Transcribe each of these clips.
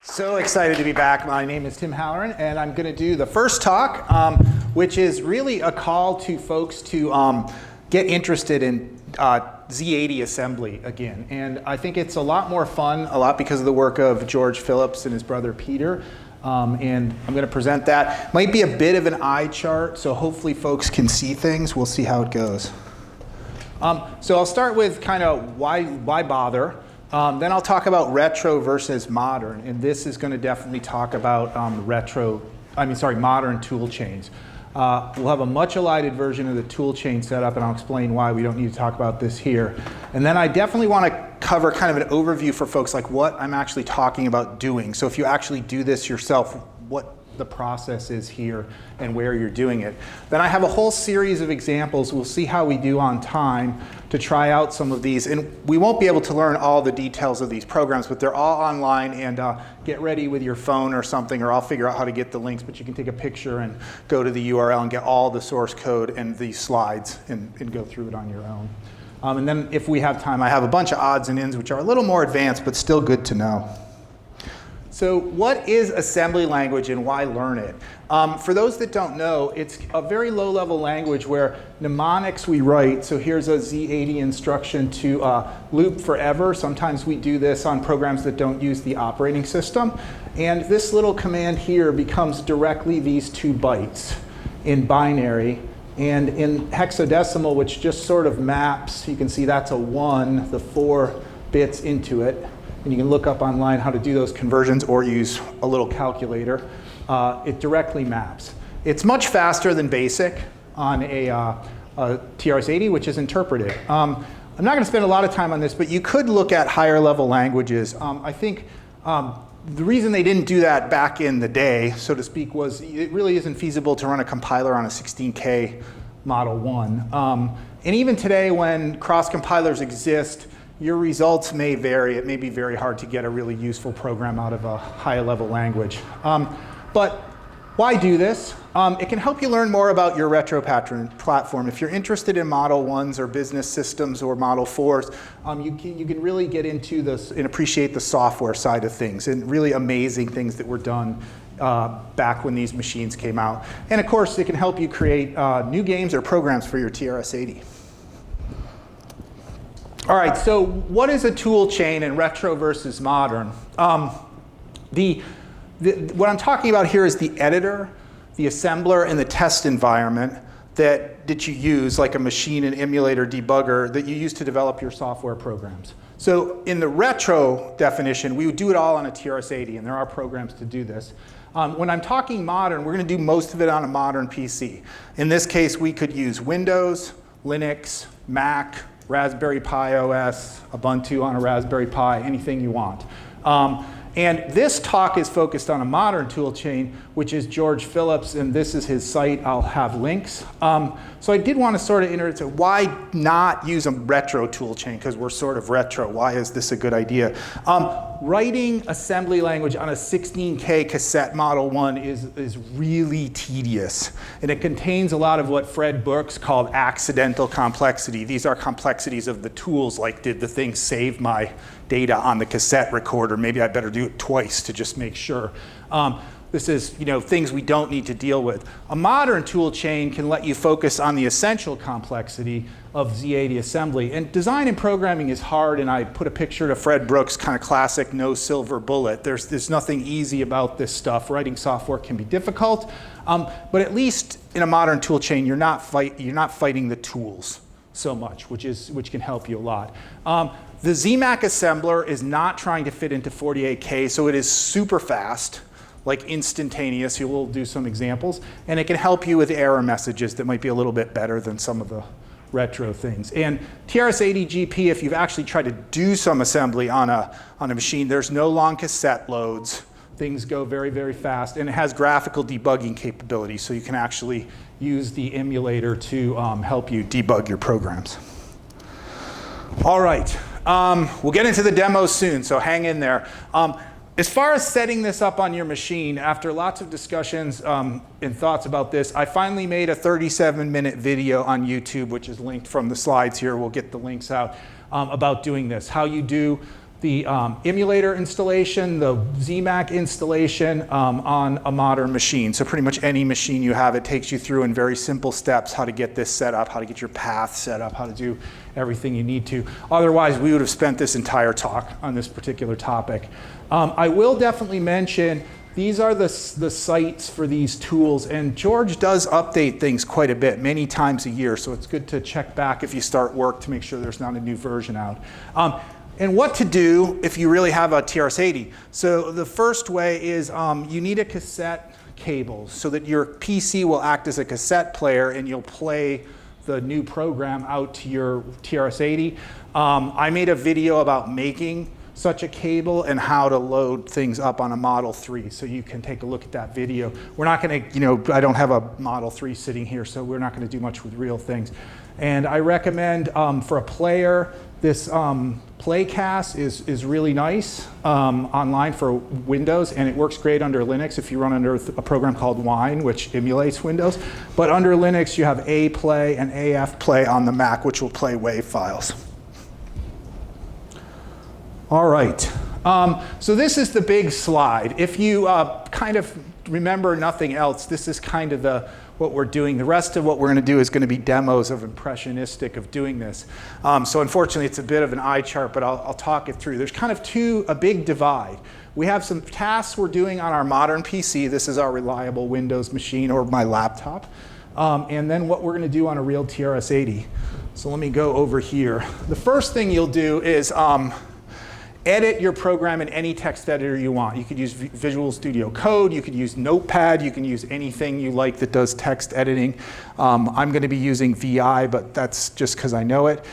So excited to be back. My name is Tim Halloran, and I'm going to do the first talk, which is really a call to folks to get interested in Z80 assembly again. And I think it's a lot more fun, a lot because of the work of George Phillips and his brother Peter. And I'm going to present that. Might be a bit of an eye chart, so hopefully folks can see things. We'll see how it goes. So I'll start with kind of why bother. Then I'll talk about retro versus modern, and this is going to definitely talk about modern tool chains. We'll have a much elided version of the tool chain setup, and I'll explain why we don't need to talk about this here. And then I definitely want to cover kind of an overview for folks, like what I'm actually talking about doing. So if you actually do this yourself, what the process is here and where you're doing it. Then I have a whole series of examples. We'll see how we do on time to try out some of these. And we won't be able to learn all the details of these programs, but they're all online, and get ready with your phone or something, or I'll figure out how to get the links, but you can take a picture and go to the URL and get all the source code and these slides and go through it on your own. And then if we have time, I have a bunch of odds and ends which are a little more advanced, but still good to know. So what is assembly language and why learn it? For those that don't know, it's a very low-level language where mnemonics we write. So here's a Z80 instruction to loop forever. Sometimes we do this on programs that don't use the operating system. And this little command here becomes directly these 2 bytes in binary. And in hexadecimal, which just sort of maps, you can see that's a 1, the 4 bits into it. And you can look up online how to do those conversions or use a little calculator. It directly maps. It's much faster than BASIC on a TRS-80, which is interpretive. I'm not going to spend a lot of time on this, but you could look at higher level languages. I think the reason they didn't do that back in the day, so to speak, was it really isn't feasible to run a compiler on a 16K Model 1. And even today, when cross compilers exist, your results may vary. It may be very hard to get a really useful program out of a higher level language. But why do this? It can help you learn more about your retro platform. If you're interested in Model 1s or business systems or Model 4s, you can really get into this and appreciate the software side of things and really amazing things that were done back when these machines came out. And of course, it can help you create new games or programs for your TRS-80. All right, so what is a tool chain in retro versus modern? What I'm talking about here is the editor, the assembler, and the test environment that you use, like a machine and emulator debugger, that you use to develop your software programs. So in the retro definition, we would do it all on a TRS-80, and there are programs to do this. When I'm talking modern, we're going to do most of it on a modern PC. In this case, we could use Windows, Linux, Mac, Raspberry Pi OS, Ubuntu on a Raspberry Pi, anything you want. And this talk is focused on a modern tool chain, which is George Phillips, and this is his site. I'll have links. So I did want to sort of iterate, why not use a retro tool chain? Because we're sort of retro. Why is this a good idea? Writing assembly language on a 16K cassette Model 1 is really tedious. And it contains a lot of what Fred Brooks called accidental complexity. These are complexities of the tools, like did the thing save my data on the cassette recorder? Maybe I better do it twice to just make sure. This is things we don't need to deal with. A modern tool chain can let you focus on the essential complexity of Z80 assembly. And design and programming is hard, and I put a picture to Fred Brooks' kind of classic no silver bullet. There's nothing easy about this stuff. Writing software can be difficult, but at least in a modern tool chain, you're not fighting the tools so much, which can help you a lot. The ZMAC assembler is not trying to fit into 48K, so it is super fast, like instantaneous. We'll do some examples. And it can help you with error messages that might be a little bit better than some of the retro things. And TRS-80 GP, if you've actually tried to do some assembly on a machine, there's no long cassette loads. Things go very, very fast. And it has graphical debugging capability, so you can actually use the emulator to help you debug your programs. All right. We'll get into the demo soon, so hang in there. As far as setting this up on your machine, after lots of discussions and thoughts about this, I finally made a 37-minute video on YouTube, which is linked from the slides here. We'll get the links out about doing this. How you do the emulator installation, the ZMAC installation on a modern machine. So pretty much any machine you have, it takes you through in very simple steps how to get this set up, how to get your path set up, how to do everything you need to. Otherwise, we would have spent this entire talk on this particular topic. I will definitely mention these are the sites for these tools, and George does update things quite a bit, many times a year, so it's good to check back if you start work to make sure there's not a new version out. And what to do if you really have a TRS-80. So the first way is you need a cassette cable so that your PC will act as a cassette player and you'll play the new program out to your TRS-80. I made a video about making such a cable and how to load things up on a Model 3, so you can take a look at that video. We're not going to, I don't have a Model 3 sitting here, so we're not going to do much with real things. And I recommend for a player, this PlayCast is really nice online for Windows, and it works great under Linux if you run under a program called Wine, which emulates Windows. But under Linux, you have A-Play and AF-Play on the Mac, which will play WAV files. All right, so this is the big slide. If you kind of remember nothing else, this is kind of what we're doing. The rest of what we're going to do is going to be demos of impressionistic of doing this. So unfortunately, it's a bit of an eye chart, but I'll talk it through. There's kind of a big divide. We have some tasks we're doing on our modern PC. This is our reliable Windows machine or my laptop. And then what we're going to do on a real TRS-80. So let me go over here. The first thing you'll do is edit your program in any text editor you want. You could use Visual Studio Code, you could use Notepad, you can use anything you like that does text editing. I'm going to be using VI, but that's just because I know it.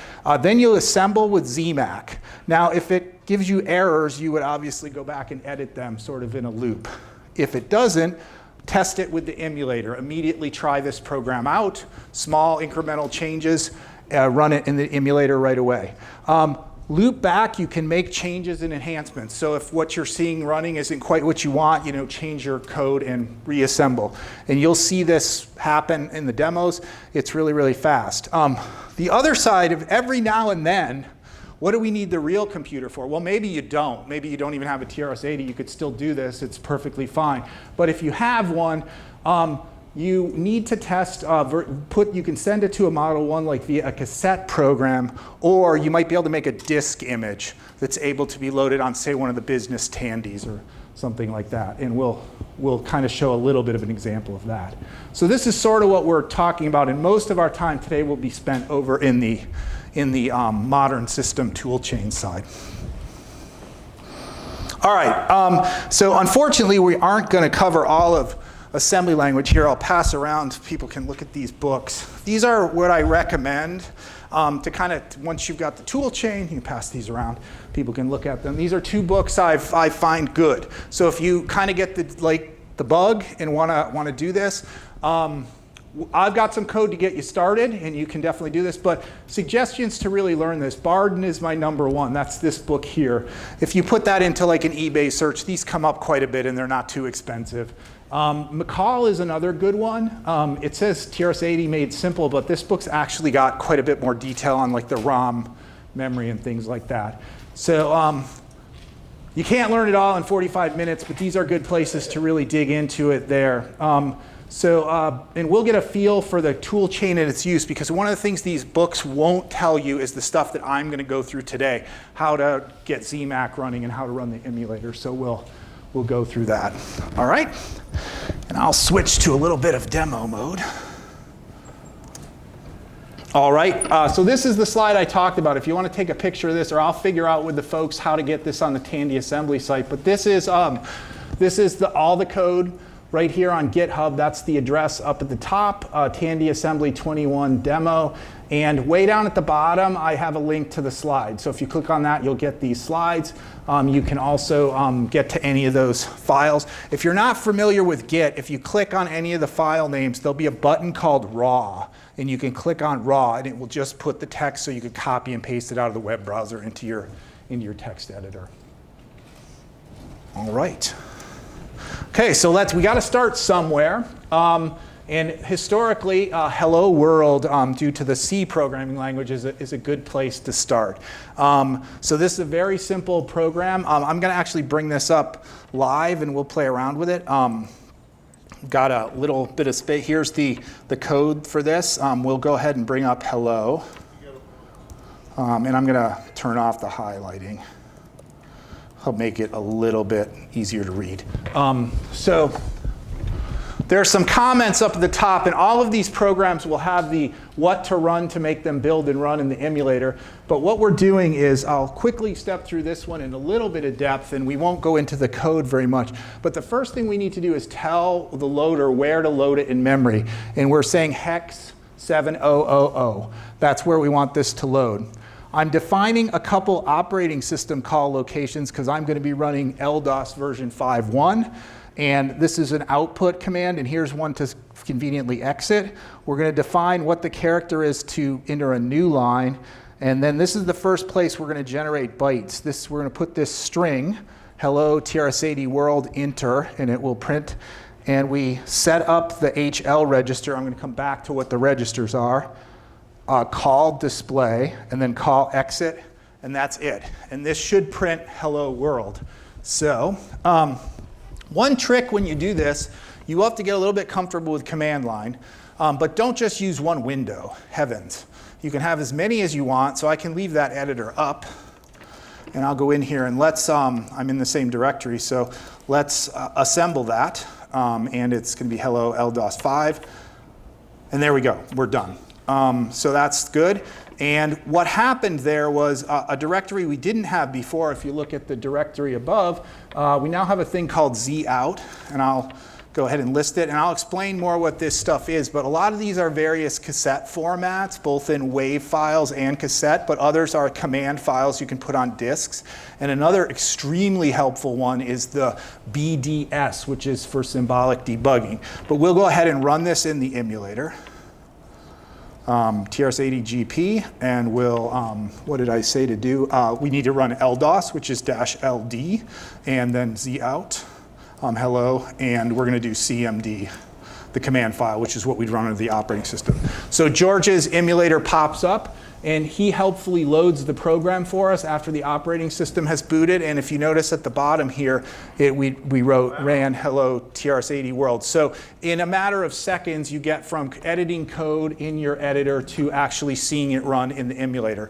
Then you'll assemble with ZMAC. Now, if it gives you errors, you would obviously go back and edit them sort of in a loop. If it doesn't, test it with the emulator. Immediately try this program out, small incremental changes, run it in the emulator right away. Loop back, you can make changes and enhancements. So if what you're seeing running isn't quite what you want, change your code and reassemble. And you'll see this happen in the demos. It's really, really fast. The other side of every now and then, what do we need the real computer for? Well, maybe you don't. Maybe you don't even have a TRS-80. You could still do this. It's perfectly fine. But if you have one, you need to test, you can send it to a Model 1 like via a cassette program, or you might be able to make a disk image that's able to be loaded on, say, one of the business Tandies or something like that. And we'll kind of show a little bit of an example of that. So this is sort of what we're talking about, and most of our time today will be spent over in the modern system toolchain side. All right, so unfortunately, we aren't going to cover all of assembly language here. I'll pass around. People can look at these books. These are what I recommend to kind of, once you've got the tool chain, you can pass these around. People can look at them. These are two books I find good. So if you kind of get the bug and want to do this, I've got some code to get you started, and you can definitely do this, but suggestions to really learn this. Barden is my #1. That's this book here. If you put that into like an eBay search, these come up quite a bit, and they're not too expensive. McCall is another good one. It says TRS-80 made simple, but this book's actually got quite a bit more detail on like the ROM memory and things like that. So you can't learn it all in 45 minutes, but these are good places to really dig into it there. And we'll get a feel for the tool chain and its use, because one of the things these books won't tell you is the stuff that I'm going to go through today, how to get ZMAC running and how to run the emulator. So we'll go through that. All right? And I'll switch to a little bit of demo mode. All right, so this is the slide I talked about. If you want to take a picture of this, or I'll figure out with the folks how to get this on the Tandy assembly site. But this is all the code right here on GitHub. That's the address up at the top, Tandy Assembly 21 demo. And way down at the bottom, I have a link to the slides. So if you click on that, you'll get these slides. You can also get to any of those files. If you're not familiar with Git, if you click on any of the file names, there'll be a button called raw. And you can click on raw, and it will just put the text so you can copy and paste it out of the web browser into your text editor. All right. Okay, so we got to start somewhere. And historically, hello world, due to the C programming language, is a good place to start. So this is a very simple program. I'm going to actually bring this up live, and we'll play around with it. Got a little bit of space. Here's the code for this. We'll go ahead and bring up hello. And I'm going to turn off the highlighting. I'll make it a little bit easier to read. So there are some comments up at the top, and all of these programs will have the what to run to make them build and run in the emulator. But what we're doing is, I'll quickly step through this one in a little bit of depth, and we won't go into the code very much. But the first thing we need to do is tell the loader where to load it in memory. And we're saying hex 7000. That's where we want this to load. I'm defining a couple operating system call locations because I'm going to be running LDOS version 5.1. And this is an output command, and here's one to conveniently exit. We're going to define what the character is to enter a new line. And then this is the first place we're going to generate bytes. We're going to put this string, hello TRS-80 world enter, and it will print. And we set up the HL register. I'm going to come back to what the registers are. Call display, and then call exit, and that's it. And this should print hello world. So one trick when you do this, you have to get a little bit comfortable with command line, but don't just use one window, heavens. You can have as many as you want, so I can leave that editor up, and I'll go in here and I'm in the same directory, so let's assemble that, and it's going to be hello LDOS 5, and there we go, we're done. So that's good. And what happened there was a directory we didn't have before. If you look at the directory above, we now have a thing called Z-out, and I'll go ahead and list it, and I'll explain more what this stuff is. But a lot of these are various cassette formats, both in WAV files and cassette, but others are command files you can put on disks. And another extremely helpful one is the BDS, which is for symbolic debugging. But we'll go ahead and run this in the emulator. TRS-80 GP, and we'll, what did I say to do? We need to run LDOS, which is -LD, and then Z-out, hello, and we're going to do CMD, the command file, which is what we'd run under the operating system. So George's emulator pops up, and he helpfully loads the program for us after the operating system has booted. And if you notice at the bottom here, we ran hello TRS-80 world. So in a matter of seconds, you get from editing code in your editor to actually seeing it run in the emulator.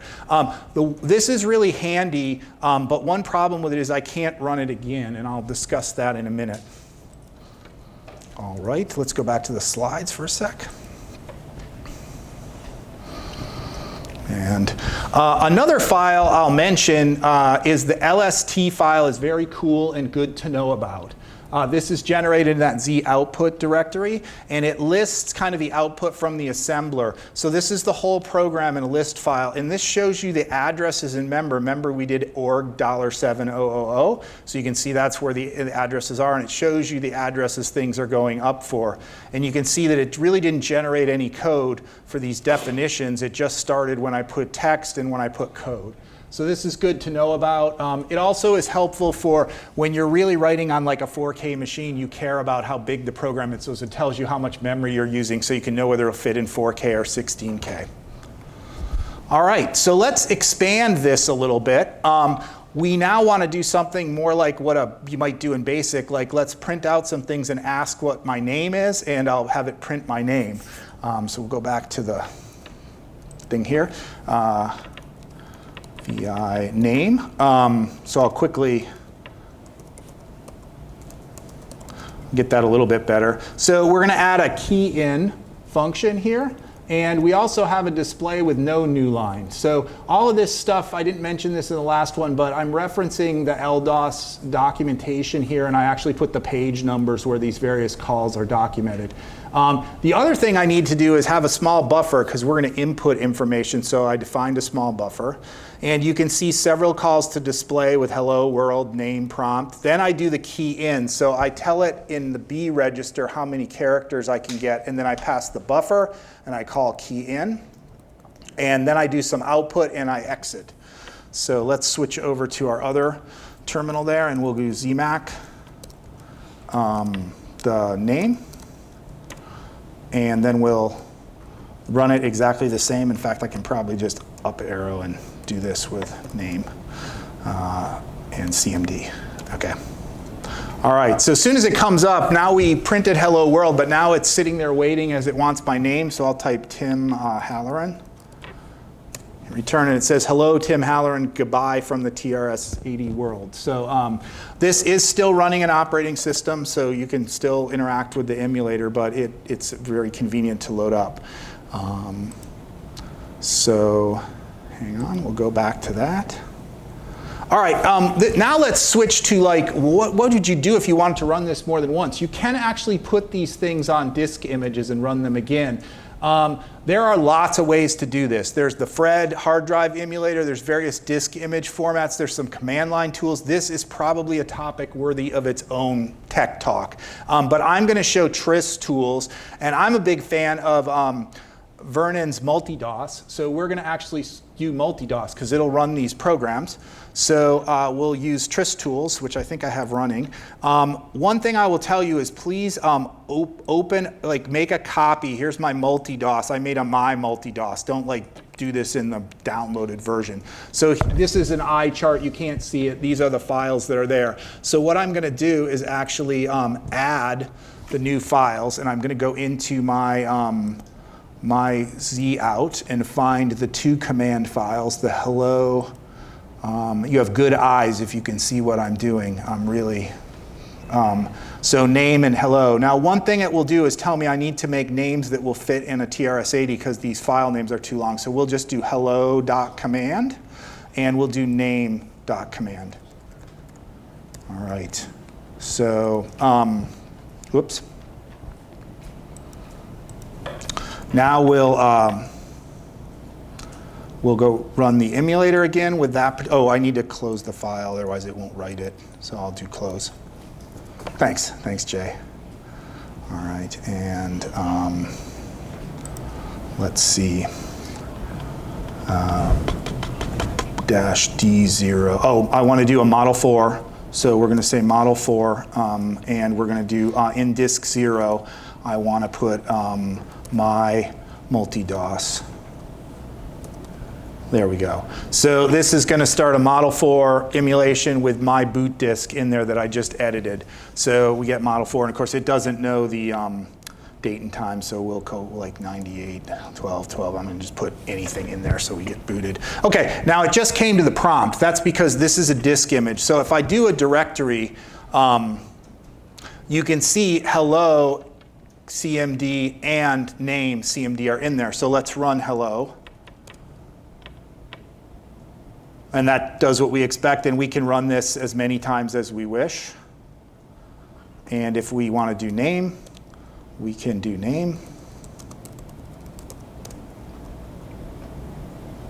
This is really handy, but one problem with it is I can't run it again, and I'll discuss that in a minute. All right, let's go back to the slides for a sec. And another file I'll mention is the LST file. Is very cool and good to know about. This is generated in that Z output directory, and it lists kind of the output from the assembler. So this is the whole program in a list file, and this shows you the addresses in member. Remember, we did org $7000, so you can see that's where the addresses are, and it shows you the addresses things are going up for. And you can see that it really didn't generate any code for these definitions. It just started when I put text and when I put code. So this is good to know about. It also is helpful for when you're really writing on like a 4K machine, you care about how big the program is, so it tells you how much memory you're using so you can know whether it'll fit in 4K or 16K. All right, so let's expand this a little bit. We now want to do something more like what you might do in BASIC, like let's print out some things and ask what my name is, and I'll have it print my name. So we'll go back to the thing here. VI name. So I'll quickly get that a little bit better. So we're going to add a key in function here. And we also have a display with no new line. So all of this stuff, I didn't mention this in the last one, but I'm referencing the LDOS documentation here, and I actually put the page numbers where these various calls are documented. The other thing I need to do is have a small buffer, because we're going to input information, so I defined a small buffer. And you can see several calls to display with hello world name prompt. Then I do the key in, so I tell it in the B register how many characters I can get, and then I pass the buffer, and I call key in. And then I do some output, and I exit. So let's switch over to our other terminal there, and we'll do ZMAC, the name. and then we'll run it exactly the same. In fact, I can probably just up arrow and do this with name and CMD. Okay. All right, so as soon as it comes up, now we printed hello world, but now it's sitting there waiting as it wants my name. So I'll type Tim Halloran. Return, and it says, hello, Tim Halloran, goodbye from the TRS-80 world. So this is still running an operating system, so you can still interact with the emulator, but it's very convenient to load up. So hang on, we'll go back to that. All right, now let's switch to like, what would you do if you wanted to run this more than once? You can actually put these things on disk images and run them again. There are lots of ways to do this. There's the Fred hard drive emulator. There's various disk image formats. There's some command line tools. This is probably a topic worthy of its own tech talk. But I'm going to show TRS tools, and I'm a big fan of Vernon's multi-DOS. So we're going to actually do multi-DOS because it'll run these programs. So we'll use TRS tools, which I think I have running. One thing I will tell you is please open, like make a copy. Here's my multi-DOS. I made a my multi-DOS. Don't like do this in the downloaded version. So this is an eye chart. You can't see it. These are the files that are there. So what I'm going to do is actually add the new files, and I'm going to go into my my Z-out and find the two command files, the hello. You have good eyes if you can see what I'm doing. I'm really, so name and hello. Now one thing it will do is tell me I need to make names that will fit in a TRS-80 because these file names are too long. So we'll just do hello.command and we'll do name.command. All right, so, whoops. Now we'll go run the emulator again with that. Oh, I need to close the file, otherwise it won't write it. So I'll do close. Thanks, Jay. All right, and let's see. Dash D0. Oh, I want to do a Model 4. So we're going to say Model 4, and we're going to do in disk 0. I want to put my multi-DOS. There we go. So this is going to start a Model 4 emulation with my boot disk in there that I just edited. So we get Model 4, and of course it doesn't know the date and time, so we'll go like 98, 12. I'm going to just put anything in there so we get booted. Okay, now it just came to the prompt. That's because this is a disk image. So if I do a directory, you can see hello, CMD, and name CMD are in there. So let's run hello. And that does what we expect, and we can run this as many times as we wish. And if we want to do name, we can do name.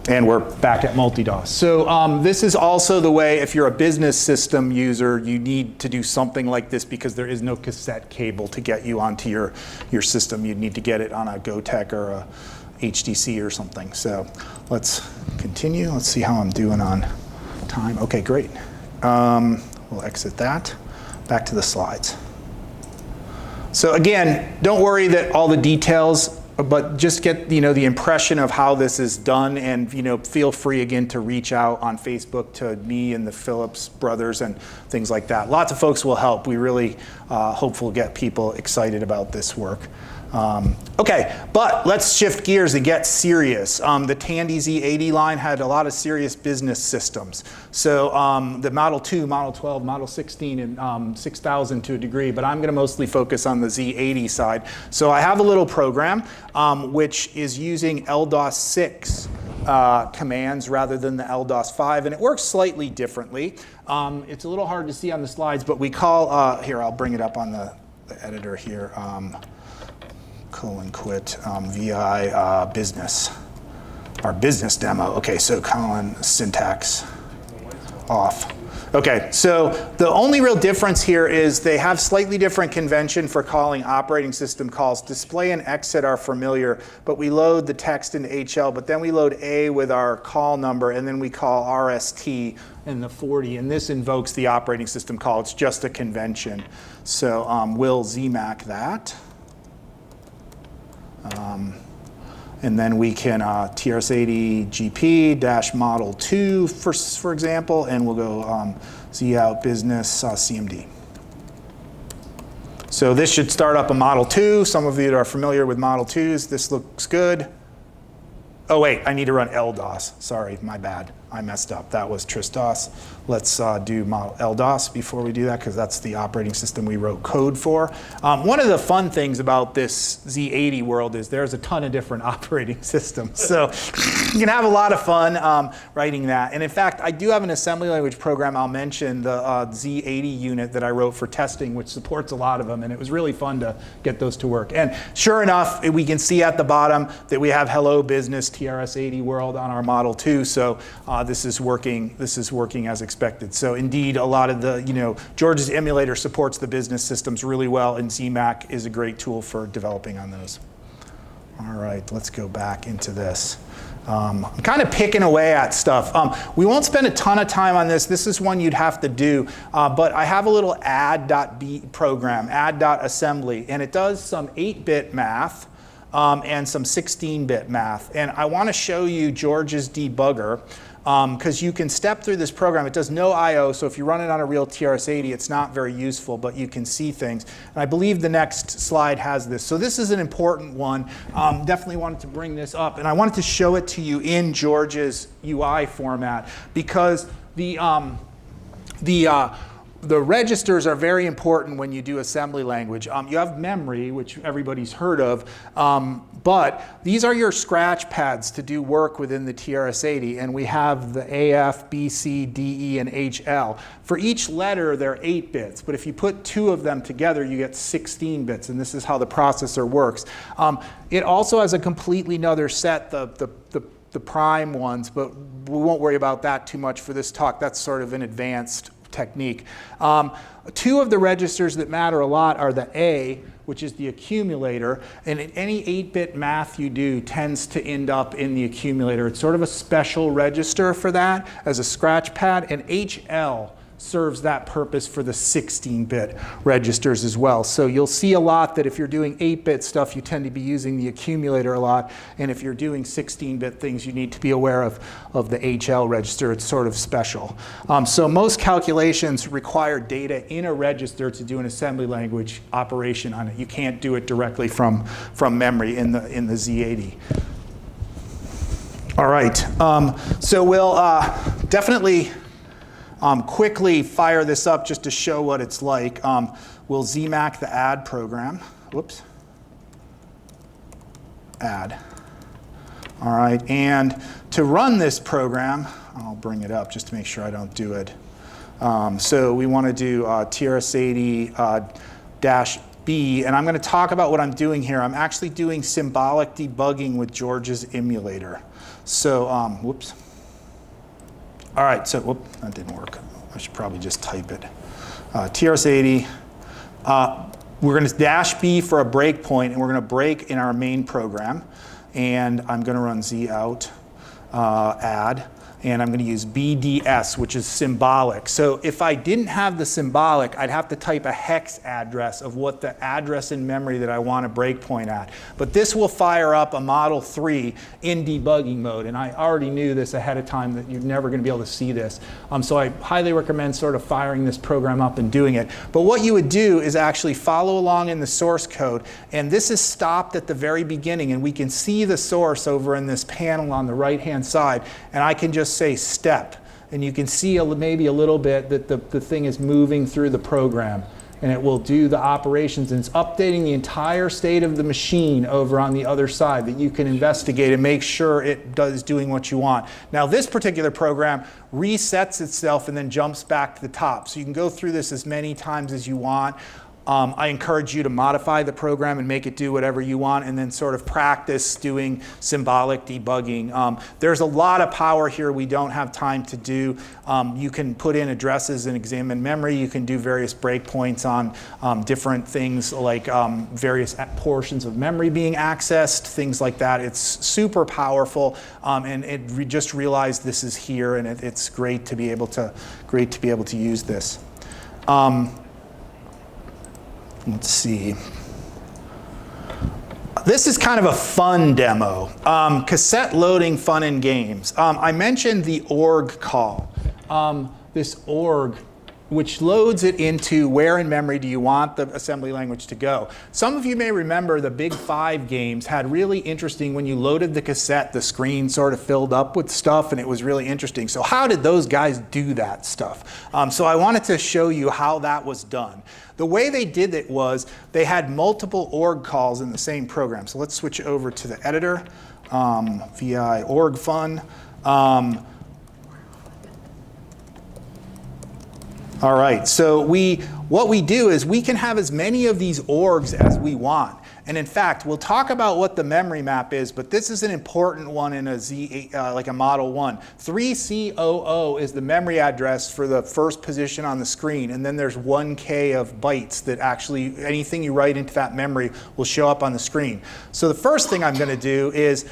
And we're back at multi-DOS. So this is also the way, if you're a business system user, you need to do something like this because there is no cassette cable to get you onto your system. You'd need to get it on a GoTech or a HDC or something. So let's continue. Let's see how I'm doing on time. Okay, great. We'll exit that. Back to the slides. So again, don't worry that all the details, but just get the impression of how this is done, and feel free again to reach out on Facebook to me and the Phillips brothers and things like that. Lots of folks will help. We really hope we'll get people excited about this work. Okay, but let's shift gears and get serious. The Tandy Z80 line had a lot of serious business systems. So the Model 2, Model 12, Model 16, and 6000 to a degree, but I'm going to mostly focus on the Z80 side. So I have a little program which is using LDOS 6 commands rather than the LDOS 5, and it works slightly differently. It's a little hard to see on the slides, but we call, here, I'll bring it up on the editor here. :quit VI business, our business demo. Okay, so syntax off. Okay, so the only real difference here is they have slightly different convention for calling operating system calls. Display and exit are familiar, but we load the text into HL, but then we load A with our call number, and then we call RST in the 40, and this invokes the operating system call. It's just a convention. So we'll ZMAC that. And then we can TRS-80 GP Model 2, for example, and we'll go Z out business CMD. So this should start up a Model 2. Some of you are familiar with Model 2s. This looks good. Oh wait, I need to run LDOS. Sorry, my bad. I messed up. That was TRS-DOS. Let's do model LDOS before we do that, because that's the operating system we wrote code for. One of the fun things about this Z80 world is there's a ton of different operating systems. So you can have a lot of fun writing that. And in fact, I do have an assembly language program I'll mention, the Z80 unit that I wrote for testing, which supports a lot of them. And it was really fun to get those to work. And sure enough, we can see at the bottom that we have Hello Business TRS-80 World on our Model 2. So this is working as expected. So indeed, a lot of the, George's emulator supports the business systems really well, and ZMac is a great tool for developing on those. All right, let's go back into this. I'm kind of picking away at stuff. We won't spend a ton of time on this. This is one you'd have to do, but I have a little add.b program, add.assembly, and it does some 8-bit math and some 16-bit math. And I want to show you George's debugger, because you can step through this program. It does no I/O, so if you run it on a real TRS-80, it's not very useful, but you can see things. And I believe the next slide has this. So this is an important one. Definitely wanted to bring this up, and I wanted to show it to you in George's UI format, because the registers are very important when you do assembly language. You have memory, which everybody's heard of, but these are your scratch pads to do work within the TRS-80, and we have the AF, BC, DE, and HL. For each letter, they're 8 bits, but if you put 2 of them together, you get 16 bits, and this is how the processor works. It also has a completely another set, the prime ones, but we won't worry about that too much for this talk. That's sort of an advanced technique. 2 of the registers that matter a lot are the A, which is the accumulator, and any 8-bit math you do tends to end up in the accumulator. It's sort of a special register for that as a scratch pad, and HL serves that purpose for the 16-bit registers as well. So you'll see a lot that if you're doing 8-bit stuff, you tend to be using the accumulator a lot, and if you're doing 16-bit things, you need to be aware of the HL register. It's sort of special. So most calculations require data in a register to do an assembly language operation on it. You can't do it directly from memory in the Z80. All right, so we'll definitely quickly fire this up just to show what it's like. We'll ZMac the add program. Whoops. Add. All right, and to run this program, I'll bring it up just to make sure I don't do it. So we want to do TRS-80-B, and I'm going to talk about what I'm doing here. I'm actually doing symbolic debugging with George's emulator. So, whoops. All right, so whoop, that didn't work. I should probably just type it. TRS-80. We're going to -B for a breakpoint, and we're going to break in our main program. And I'm going to run Z out add, and I'm going to use BDS, which is symbolic. So if I didn't have the symbolic, I'd have to type a hex address of what the address in memory that I want to breakpoint at. But this will fire up a Model 3 in debugging mode, and I already knew this ahead of time that you're never going to be able to see this. So I highly recommend sort of firing this program up and doing it. But what you would do is actually follow along in the source code, and this is stopped at the very beginning, and we can see the source over in this panel on the right-hand side, and I can just say step, and you can see maybe a little bit that the thing is moving through the program, and it will do the operations, and it's updating the entire state of the machine over on the other side that you can investigate and make sure it is doing what you want. Now this particular program resets itself and then jumps back to the top, so you can go through this as many times as you want. I encourage you to modify the program and make it do whatever you want, and then sort of practice doing symbolic debugging. There's a lot of power here we don't have time to do. You can put in addresses and examine memory. You can do various breakpoints on different things like various portions of memory being accessed, things like that. It's super powerful, and just realized this is here, and it's great to be able to use this. Let's see. this is kind of a fun demo. Cassette loading fun and games. I mentioned the org call. This org, which loads it into where in memory do you want the assembly language to go. Some of you may remember the Big 5 games had really interesting, when you loaded the cassette, the screen sort of filled up with stuff and it was really interesting. So how did those guys do that stuff? So I wanted to show you how that was done. The way they did it was they had multiple org calls in the same program. So let's switch over to the editor, VI org fun. All right, so what we do is we can have as many of these orgs as we want. And in fact, we'll talk about what the memory map is, but this is an important one in a Z8, like a Model 1. 3C00 is the memory address for the first position on the screen, and then there's 1K of bytes that actually, anything you write into that memory will show up on the screen. So the first thing I'm gonna do is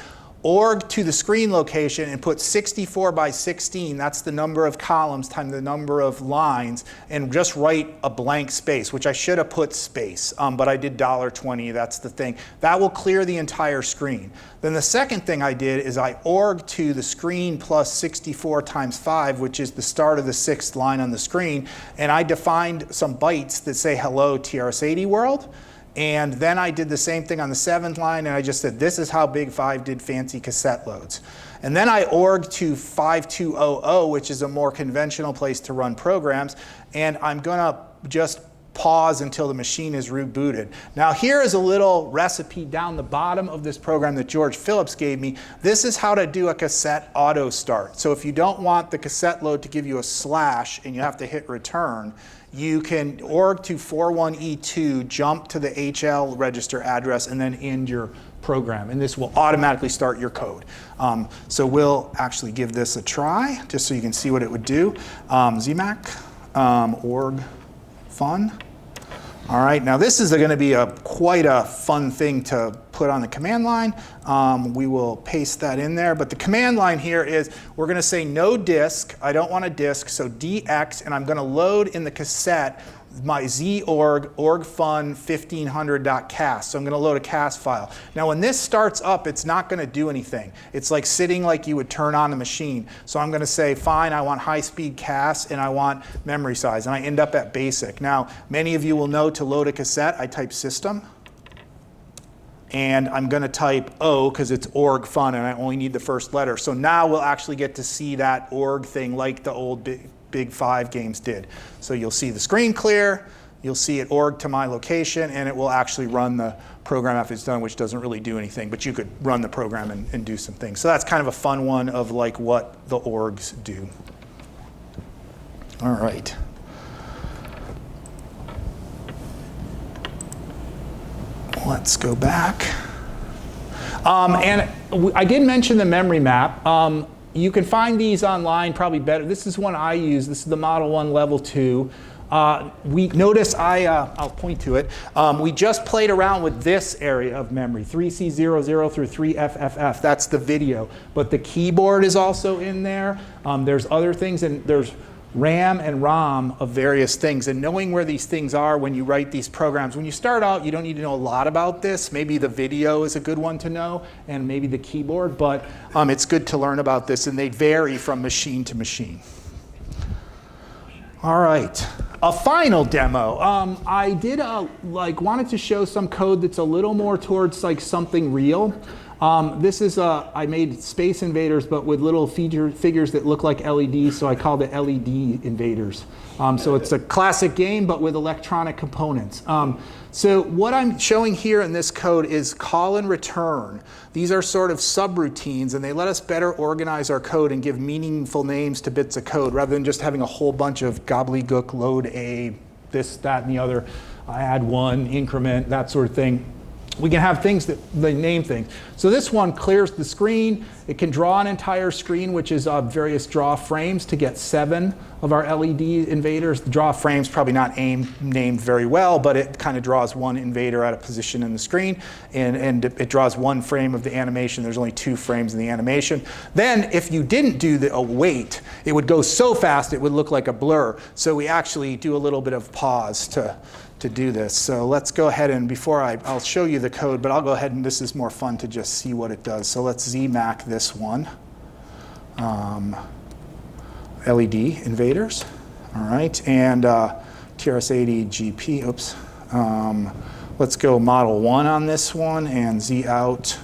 org to the screen location and put 64 by 16, that's the number of columns times the number of lines, and just write a blank space, which I should have put space, but I did $20, that's the thing. That will clear the entire screen. Then the second thing I did is I org to the screen plus 64 times 5, which is the start of the 6th line on the screen, and I defined some bytes that say hello TRS-80 world. And then I did the same thing on the 7th line, and I just said, this is how Big 5 did fancy cassette loads. And then I org to 5200, which is a more conventional place to run programs, and I'm gonna just pause until the machine is rebooted. Now here is a little recipe down the bottom of this program that George Phillips gave me. This is how to do a cassette auto start. So if you don't want the cassette load to give you a slash and you have to hit return, you can org to 41E2, jump to the HL register address, and then end your program. And this will automatically start your code. So we'll actually give this a try, just so you can see what it would do. ZMAC, org fun. All right, now this is going to be quite a fun thing to put on the command line. We will paste that in there, but the command line here is we're going to say no disk. I don't want a disk, so DX, and I'm going to load in the cassette my zorg orgfun 1500.cas. So I'm going to load a cas file. Now when this starts up, it's not going to do anything. It's like sitting like you would turn on a machine. So I'm going to say, fine, I want high-speed cas and I want memory size, and I end up at basic. Now many of you will know to load a cassette, I type system, and I'm going to type O because it's org fun and I only need the first letter. So now we'll actually get to see that org thing like the old Big 5 games did. So you'll see the screen clear, you'll see it org to my location, and it will actually run the program after it's done, which doesn't really do anything, but you could run the program and do some things. So that's kind of a fun one of like what the orgs do. All right. Let's go back. And I did mention the memory map. You can find these online probably better. This is one I use. This is the Model 1 Level 2. Notice I'll point to it. We just played around with this area of memory, 3C00 through 3FFF. That's the video. But the keyboard is also in there. There's other things, and there's RAM and ROM of various things, and knowing where these things are when you write these programs. When you start out, you don't need to know a lot about this. Maybe the video is a good one to know, and maybe the keyboard, but it's good to learn about this, and they vary from machine to machine. All right, a final demo. I did wanted to show some code that's a little more towards like something real. This is, I made Space Invaders, but with little figures that look like LEDs, so I called it LED Invaders. So it's a classic game, but with electronic components. So what I'm showing here in this code is call and return. These are sort of subroutines, and they let us better organize our code and give meaningful names to bits of code, rather than just having a whole bunch of gobbledygook, load A, this, that, and the other, add one, increment, that sort of thing. We can have things that they name things. So this one clears the screen, It can draw an entire screen, which is various draw frames to get 7 of our LED invaders. The draw frame's probably not named very well, but it kind of draws one invader at a position in the screen, and it draws 1 frame of the animation. There's only 2 frames in the animation. Then if you didn't do a wait, it would go so fast it would look like a blur. So we actually do a little bit of pause to do this. So let's go ahead and I'll show you the code, but I'll go ahead and this is more fun to just see what it does. So let's ZMAC this one. LED invaders, all right, and TRS-80 GP, oops. Let's go model 1 on this one and Z out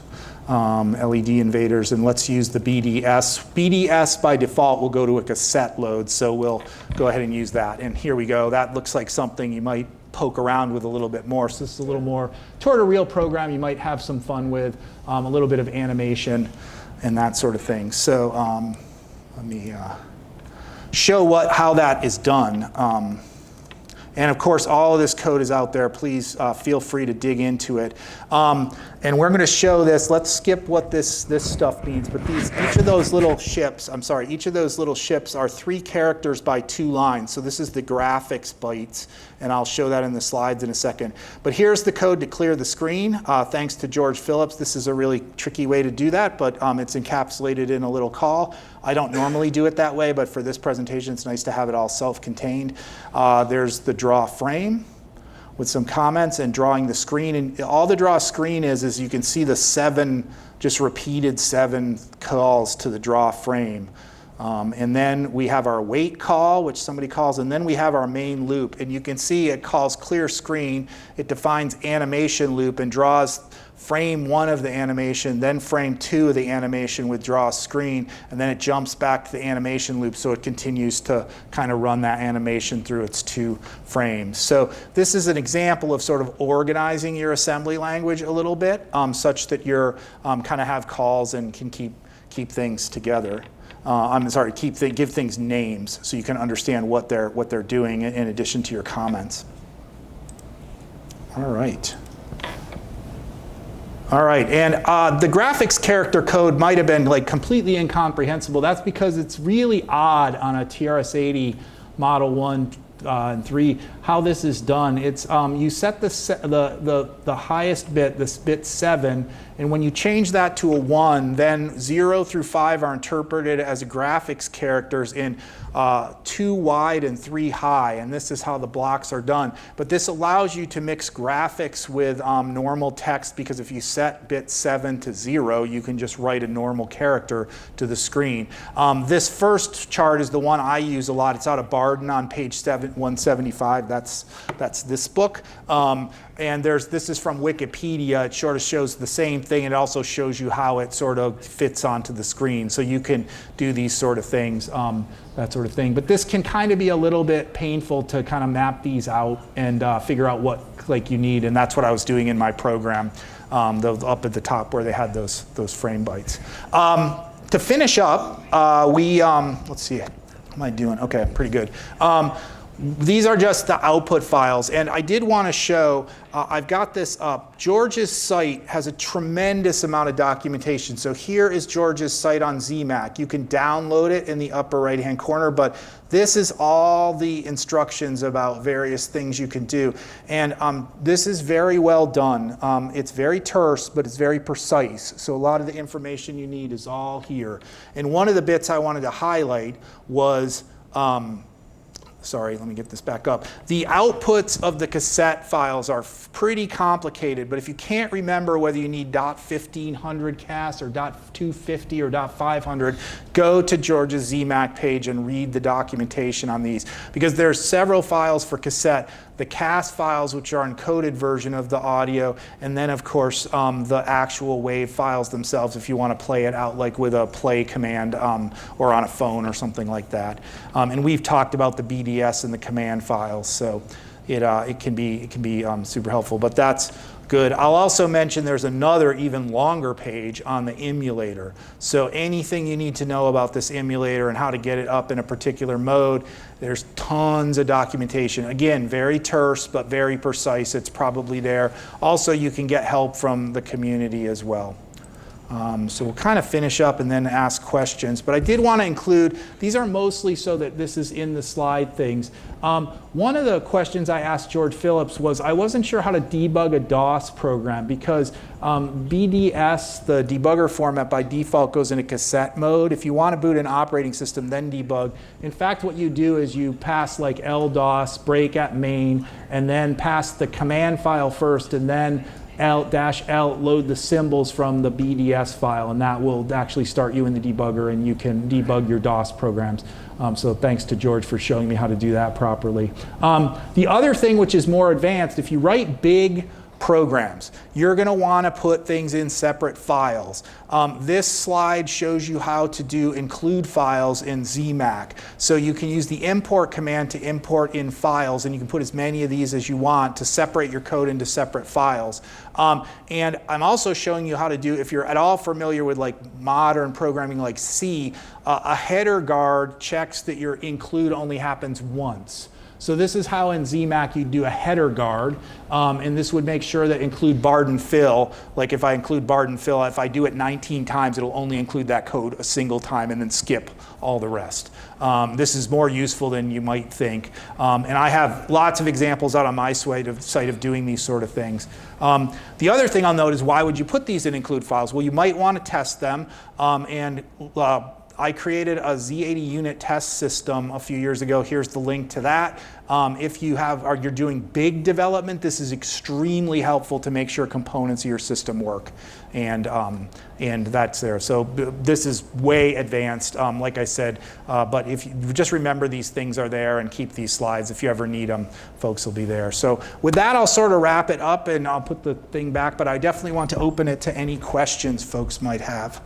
LED invaders, and let's use the BDS. BDS by default will go to a cassette load, so we'll go ahead and use that. And here we go. That looks like something you might poke around with a little bit more. So this is a little more toward a real program you might have some fun with, a little bit of animation and that sort of thing. So let me show how that is done. And of course, all of this code is out there. Please feel free to dig into it. And we're going to show this. Let's skip what this stuff means. But each of those little ships are 3 characters by 2 lines. So this is the graphics bytes. And I'll show that in the slides in a second. But here's the code to clear the screen. Thanks to George Phillips. This is a really tricky way to do that, but it's encapsulated in a little call. I don't normally do it that way, but for this presentation, it's nice to have it all self-contained. There's the draw frame with some comments and drawing the screen. And all the draw screen is you can see the 7, just repeated 7 calls to the draw frame. And then we have our wait call, which somebody calls, and then we have our main loop. And you can see it calls clear screen. It defines animation loop and draws frame 1 of the animation, then frame 2 of the animation with draw screen, and then it jumps back to the animation loop, so it continues to kind of run that animation through its 2 frames. So this is an example of sort of organizing your assembly language a little bit, such that you're kind of have calls and can keep things together. Give things names so you can understand what they're doing in addition to your comments. All right. All right, and the graphics character code might have been like completely incomprehensible. That's because it's really odd on a TRS-80 Model 1 and 3 how this is done. It's you set the highest bit, this bit 7, and when you change that to a 1, then 0 through 5 are interpreted as graphics characters in 2 wide and 3 high, and this is how the blocks are done. But this allows you to mix graphics with normal text, because if you set bit 7 to 0, you can just write a normal character to the screen. This first chart is the one I use a lot. It's out of Barden on page 175. That's this book. And this is from Wikipedia. It sort of shows the same thing. It also shows you how it sort of fits onto the screen. So you can do these sort of things, that sort of thing. But this can kind of be a little bit painful to kind of map these out and figure out what you need. And that's what I was doing in my program, up at the top where they had those frame bytes. To finish up, let's see, how am I doing? Okay, pretty good. These are just the output files, and I did want to show, I've got this up. George's site has a tremendous amount of documentation. So here is George's site on ZMAC. You can download it in the upper right-hand corner, but this is all the instructions about various things you can do. And this is very well done. It's very terse, but it's very precise. So a lot of the information you need is all here. And one of the bits I wanted to highlight was, sorry, let me get this back up. The outputs of the cassette files are pretty complicated, but if you can't remember whether you need .1500 cas or .250 or .500, go to George's ZMAC page and read the documentation on these, because there's several files for cassette. The CAS files, which are encoded version of the audio, and then of course the actual WAV files themselves if you want to play it out like with a play command or on a phone or something like that. And we've talked about the BDS and the command files, so it can be super helpful, but that's good. I'll also mention there's another even longer page on the emulator. So anything you need to know about this emulator and how to get it up in a particular mode, there's tons of documentation. Again, very terse, but very precise. It's probably there. Also, you can get help from the community as well. So we'll kind of finish up and then ask questions. But I did want to include, these are mostly so that this is in the slide things. One of the questions I asked George Phillips was, I wasn't sure how to debug a DOS program because BDS, the debugger format, by default goes into cassette mode. If you want to boot an operating system, then debug. In fact, what you do is you pass like LDOS, break at main, and then pass the command file first, and then L-L load the symbols from the BDS file, and that will actually start you in the debugger, and you can debug your DOS programs. So thanks to George for showing me how to do that properly. The other thing, which is more advanced, if you write big programs, you're going to want to put things in separate files. This slide shows you how to do include files in ZMac. So you can use the import command to import in files, and you can put as many of these as you want to separate your code into separate files. And I'm also showing you how to do, if you're at all familiar with like modern programming like C, a header guard checks that your include only happens once. So this is how in ZMac you do a header guard, and this would make sure that include bard and fill, like if I include bard and fill, if I do it 19 times, it'll only include that code a single time and then skip all the rest. This is more useful than you might think. And I have lots of examples out on my site of doing these sort of things. The other thing I'll note is, why would you put these in include files? Well, you might want to test them, I created a Z80 unit test system a few years ago. Here's the link to that. If you're doing big development, this is extremely helpful to make sure components of your system work, and that's there. So this is way advanced, like I said. But if you just remember, these things are there, and keep these slides. If you ever need them, folks will be there. So with that, I'll sort of wrap it up, and I'll put the thing back. But I definitely want to open it to any questions folks might have.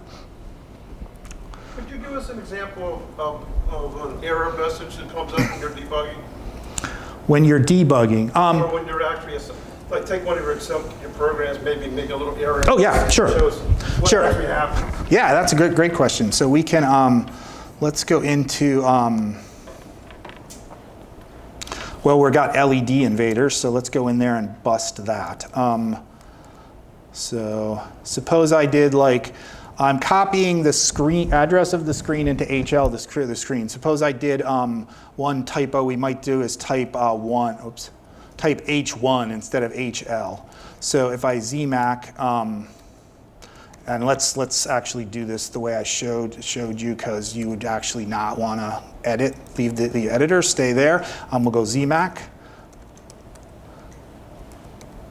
Could you give us an example of an error message that comes up when you're debugging? When you're debugging? Or when you're actually, like take one of your programs, maybe make a little error. Oh yeah, sure. Shows what actually happened. Yeah, that's a great question. So we can, let's go into, well, we've got LED invaders, so let's go in there and bust that. So suppose I did like, I'm copying the screen address of the screen into HL, this clear the screen. Suppose I did one typo we might do is type type H1 instead of HL. So if I ZMac, and let's actually do this the way I showed you, because you would actually not want to edit, leave the editor, stay there. We'll go ZMac.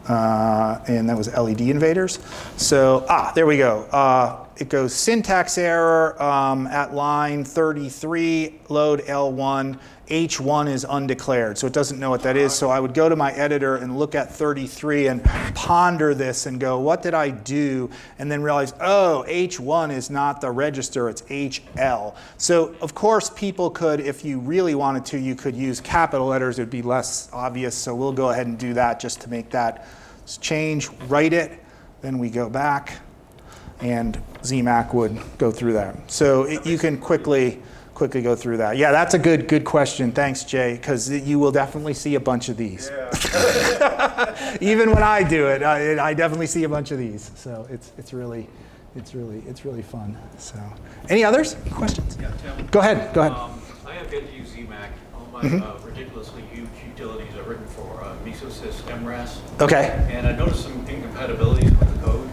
And that was LED invaders. So, there we go. It goes syntax error at line 33, load L1, H1 is undeclared. So it doesn't know what that is. So I would go to my editor and look at 33 and ponder this and go, what did I do? And then realize, oh, H1 is not the register, it's HL. So of course people could, if you really wanted to, you could use capital letters. It would be less obvious. So we'll go ahead and do that just to make that change, write it, then we go back, and ZMac would go through that. So you can quickly go through that. Yeah, that's a good question. Thanks, Jay, because you will definitely see a bunch of these. Yeah. Even when I do it, I definitely see a bunch of these. So it's really fun. So, any others? Questions? Yeah, Tim. Go ahead. I have yet to use ZMac. All my ridiculously huge utilities are written for Mesosys MRAS. Okay. And I noticed some incompatibilities with the code.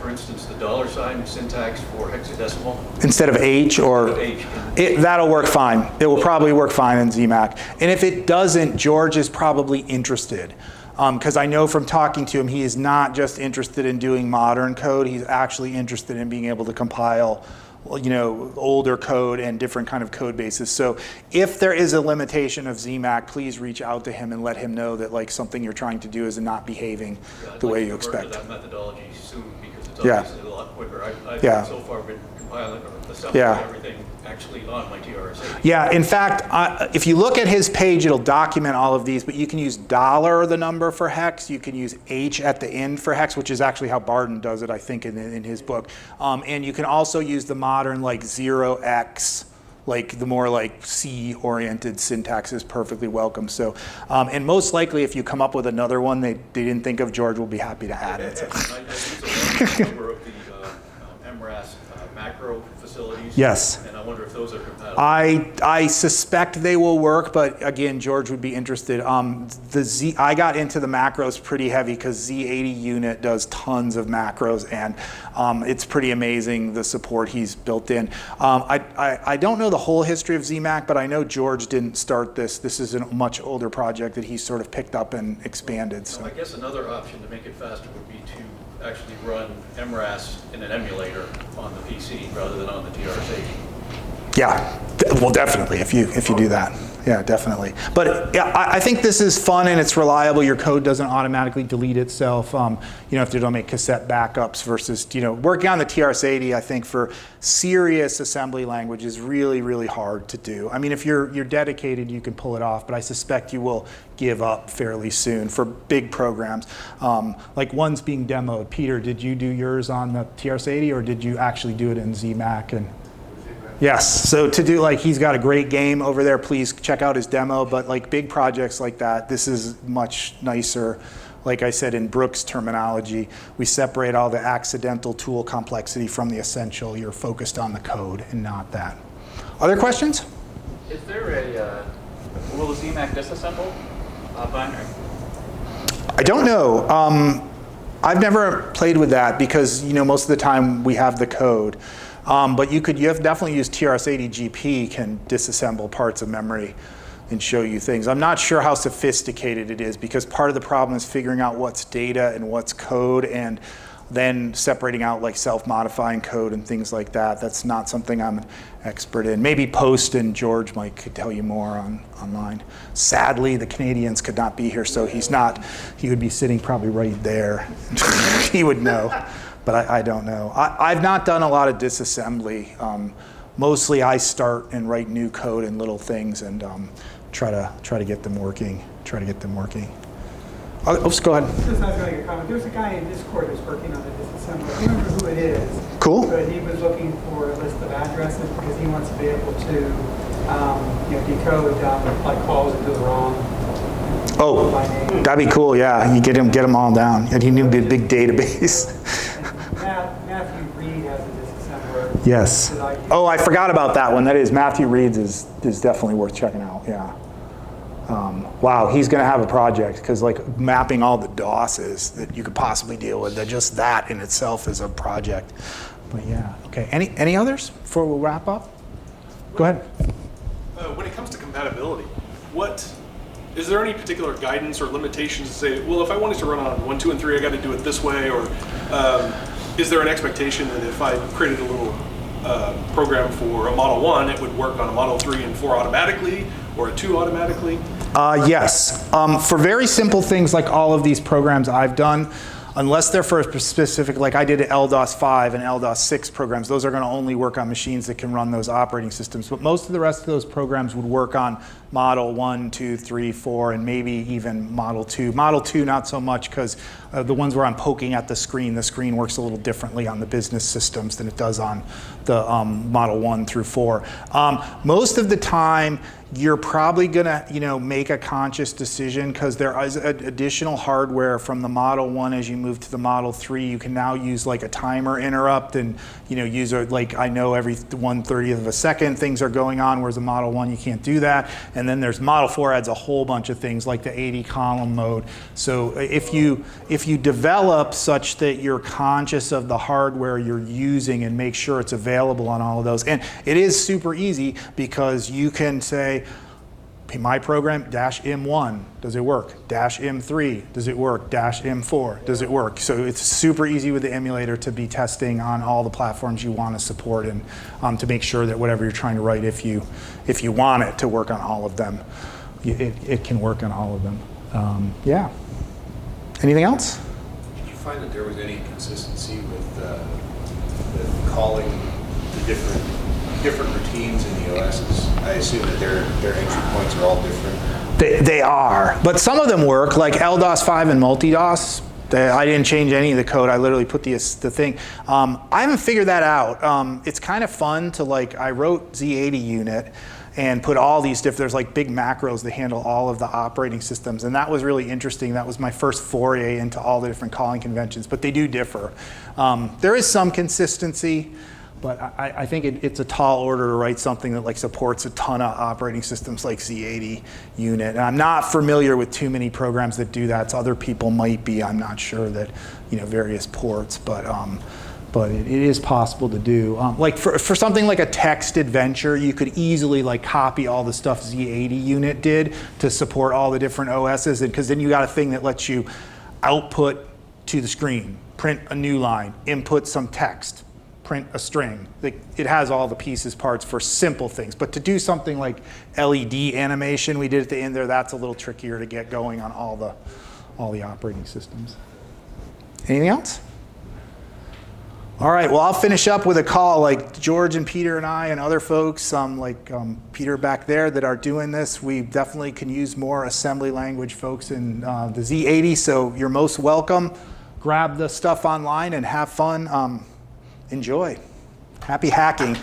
For instance, the $ syntax for hexadecimal. Instead of H or H. That'll work fine. It will probably work fine in ZMac. And if it doesn't, George is probably interested. Because I know from talking to him, he is not just interested in doing modern code. He's actually interested in being able to compile, older code and different kind of code bases. So if there is a limitation of ZMac, please reach out to him and let him know that like something you're trying to do is not behaving the way you expect. That methodology soon, because it's obviously a lot quicker. I've so far been compiling or assembling everything actually on my TRS-80. Yeah, in fact, if you look at his page, it'll document all of these, but you can use $, the number for hex. You can use H at the end for hex, which is actually how Barden does it, I think, in his book. And you can also use the modern like 0x, like the more like C-oriented syntax is perfectly welcome. So, and most likely if you come up with another one they didn't think of, George will be happy to add it. So. I use a number of the technologies. Yes. And I wonder if those are compatible. I suspect they will work, but again, George would be interested. I got into the macros pretty heavy because Z80 unit does tons of macros, and it's pretty amazing the support he's built in. I don't know the whole history of ZMac, but I know George didn't start this. This is a much older project that he sort of picked up and expanded. So. I guess another option to make it faster would be to actually run MRAS in an emulator on the PC rather than on the TRS-80. Yeah, well, definitely, if you do that. Yeah, definitely. But yeah, I think this is fun and it's reliable. Your code doesn't automatically delete itself. You know, if you don't make cassette backups versus, you know, working on the TRS-80, I think for serious assembly language is really, really hard to do. I mean, if you're dedicated, you can pull it off, but I suspect you will give up fairly soon for big programs. Like one's being demoed. Peter, did you do yours on the TRS-80 or did you actually do it in ZMac? And yes, so to do, like, he's got a great game over there, please check out his demo, but like big projects like that, this is much nicer. Like I said, in Brooks' terminology, we separate all the accidental tool complexity from the essential. You're focused on the code and not that. Other questions? Is there will ZMac disassemble binary? I don't know. I've never played with that because, you know, most of the time we have the code. But you have definitely use TRS-80 GP can disassemble parts of memory and show you things. I'm not sure how sophisticated it is because part of the problem is figuring out what's data and what's code and then separating out like self-modifying code and things like that. That's not something I'm an expert in. Maybe Post and George could tell you more online. Sadly, the Canadians could not be here, so he would be sitting probably right there. He would know. But I don't know. I've not done a lot of disassembly. Mostly I start and write new code and little things and try to get them working. Oh, go ahead. Just I was going to make a comment. There's a guy in Discord that's working on the disassembly. I don't remember who it is. Cool. But he was looking for a list of addresses because he wants to be able to decode like calls into the wrong. Oh, that'd be cool. Yeah, you get them all down, and he needed a big database. Matthew Reed has a disassembler. Yes. Oh, I forgot about that one. That is Matthew Reed's is definitely worth checking out. Yeah. Wow, he's going to have a project because like mapping all the DOSes that you could possibly deal with, just that in itself is a project. But yeah, okay. Any others before we wrap up? Go ahead. When it comes to compatibility, is there any particular guidance or limitations to say, well, if I wanted to run on 1, 2, and 3, I got to do it this way, or is there an expectation that if I created a little program for a Model 1, it would work on a Model 3 and 4 automatically, or a 2 automatically? Yes. For very simple things like all of these programs I've done, unless they're for a specific, like I did LDOS 5 and LDOS 6 programs, those are going to only work on machines that can run those operating systems. But most of the rest of those programs would work on Model 1, 2, 3, 4, and maybe even Model 2. Model 2, not so much, because the ones where I'm poking at the screen works a little differently on the business systems than it does on the Model 1 through 4. Most of the time, you're probably gonna, make a conscious decision because there is additional hardware from the Model 1 as you move to the Model 3. You can now use like a timer interrupt and, use I know every 1/30th of a second things are going on, whereas the Model 1 you can't do that. And then there's Model 4 adds a whole bunch of things like the 80 column mode. So if you develop such that you're conscious of the hardware you're using and make sure it's available on all of those, and it is super easy because you can say, my program -M1, does it work? -M3, does it work? -M4, does it work? So it's super easy with the emulator to be testing on all the platforms you want to support and to make sure that whatever you're trying to write, if you want it to work on all of them, it can work on all of them. Yeah. Anything else? Did you find that there was any consistency with calling the different routines in the OSs? I assume that their entry points are all different. They are, but some of them work, like LDOS 5 and multi-DOS. I didn't change any of the code. I literally put the thing. I haven't figured that out. It's kind of fun to I wrote Z80 unit and put all these there's like big macros that handle all of the operating systems, and that was really interesting. That was my first foray into all the different calling conventions, but they do differ. There is some consistency. But I think it's a tall order to write something that like supports a ton of operating systems like Z80 unit. And I'm not familiar with too many programs that do that. So other people might be. I'm not sure that, various ports, but it is possible to do. Like for something like a text adventure, you could easily like copy all the stuff Z80 unit did to support all the different OSs, because then you got a thing that lets you output to the screen, print a new line, input some text, print a string. It has all the pieces, parts for simple things. But to do something like LED animation we did at the end there, that's a little trickier to get going on all the operating systems. Anything else? All right, well, I'll finish up with a call. Like George and Peter and I and other folks, like Peter back there that are doing this, we definitely can use more assembly language folks in the Z80, so you're most welcome. Grab the stuff online and have fun. Enjoy. Happy hacking.